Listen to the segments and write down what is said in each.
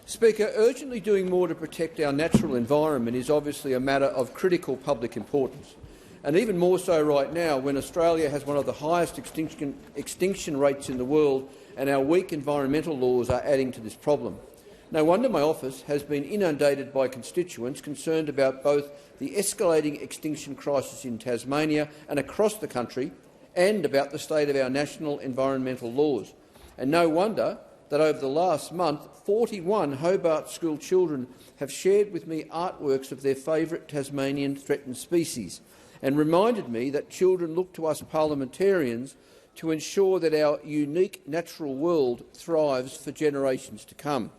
Speaker, urgently doing more to protect our natural environment is obviously a matter of critical public importance, and even more so right now when Australia has one of the highest extinction rates in the world and our weak environmental laws are adding to this problem. No wonder my office has been inundated by constituents concerned about both the escalating extinction crisis in Tasmania and across the country and about the state of our national environmental laws. And no wonder that over the last month, 41 Hobart school children have shared with me artworks of their favourite Tasmanian threatened species and reminded me that children look to us parliamentarians to ensure that our unique natural world thrives for generations to come.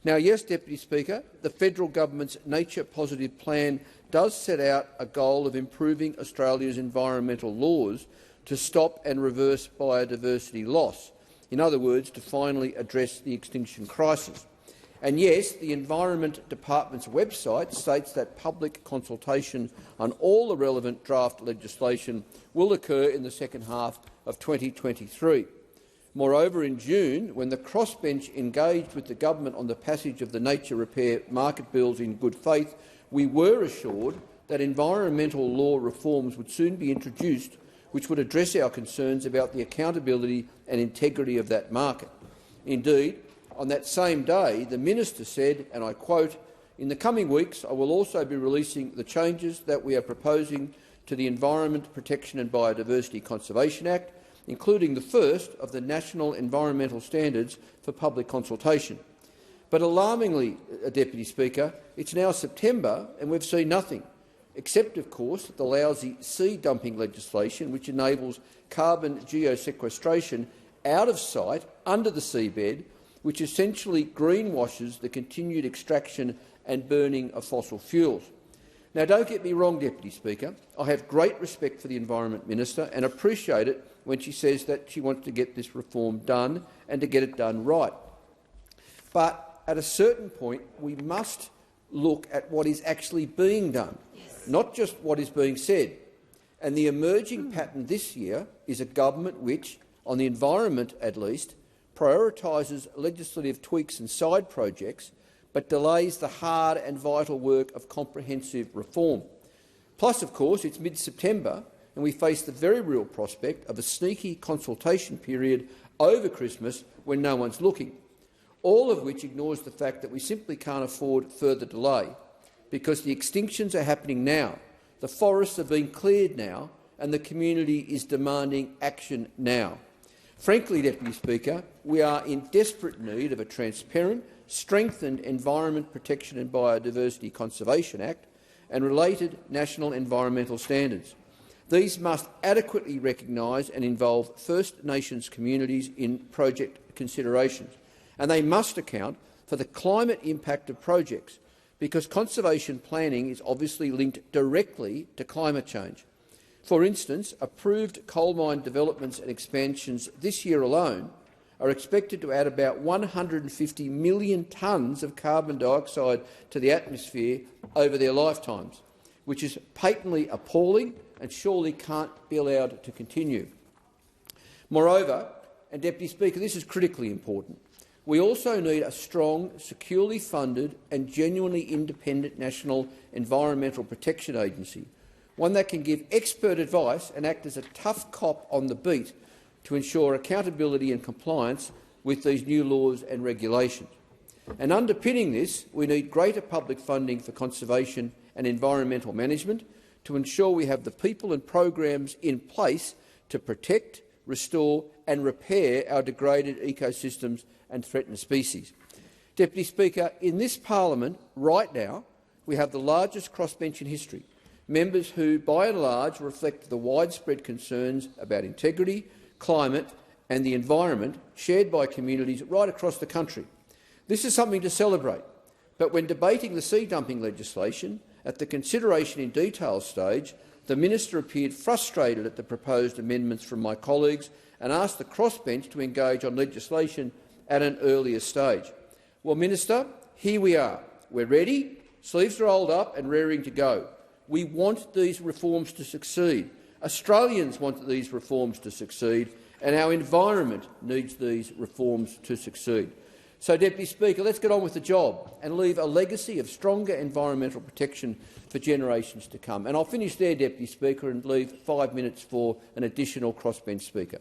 Now, yes, Deputy Speaker, the federal government's Nature Positive Plan does set out a goal of improving Australia's environmental laws to stop and reverse biodiversity loss. In other words, to finally address the extinction crisis. And yes, the Environment Department's website states that public consultation on all the relevant draft legislation will occur in the second half of 2023. Moreover, in June, when the crossbench engaged with the government on the passage of the nature repair market bills in good faith, we were assured that environmental law reforms would soon be introduced which would address our concerns about the accountability and integrity of that market. Indeed, on that same day, the minister said, and I quote, "In the coming weeks I will also be releasing the changes that we are proposing to the Environment Protection and Biodiversity Conservation Act, including the first of the National Environmental Standards for public consultation." But alarmingly, Deputy Speaker, it's now September and we've seen nothing, except, of course, the lousy sea dumping legislation which enables carbon geosequestration out of sight under the seabed, which essentially greenwashes the continued extraction and burning of fossil fuels. Now, don't get me wrong, Deputy Speaker. I have great respect for the Environment Minister and appreciate it when she says that she wants to get this reform done and to get it done right. But at a certain point, we must look at what is actually being done, not just what is being said. And the emerging pattern this year is a government which, on the environment at least, prioritises legislative tweaks and side projects, but delays the hard and vital work of comprehensive reform. Plus, of course, it's mid-September and we face the very real prospect of a sneaky consultation period over Christmas when no one's looking, all of which ignores the fact that we simply can't afford further delay, because the extinctions are happening now, the forests are being cleared now, and the community is demanding action now. Frankly, Deputy Speaker, we are in desperate need of a transparent, strengthened Environment Protection and Biodiversity Conservation Act and related national environmental standards. These must adequately recognise and involve First Nations communities in project considerations, and they must account for the climate impact of projects, because conservation planning is obviously linked directly to climate change. For instance, approved coal mine developments and expansions this year alone are expected to add about 150 million tonnes of carbon dioxide to the atmosphere over their lifetimes, which is patently appalling and surely can't be allowed to continue. Moreover, and Deputy Speaker, this is critically important, we also need a strong, securely funded and genuinely independent National Environmental Protection Agency, one that can give expert advice and act as a tough cop on the beat to ensure accountability and compliance with these new laws and regulations. And underpinning this, we need greater public funding for conservation and environmental management to ensure we have the people and programs in place to protect, restore and repair our degraded ecosystems and threatened species. Deputy Speaker, in this parliament right now we have the largest crossbench in history, members who by and large reflect the widespread concerns about integrity, climate and the environment shared by communities right across the country. This is something to celebrate, but when debating the sea dumping legislation at the consideration in detail stage, the minister appeared frustrated at the proposed amendments from my colleagues and asked the crossbench to engage on legislation at an earlier stage. Well, Minister, here we are. We're ready, sleeves rolled up and raring to go. We want these reforms to succeed. Australians want these reforms to succeed, and our environment needs these reforms to succeed. So, Deputy Speaker, let's get on with the job and leave a legacy of stronger environmental protection for generations to come. And I'll finish there, Deputy Speaker, and leave 5 minutes for an additional crossbench speaker.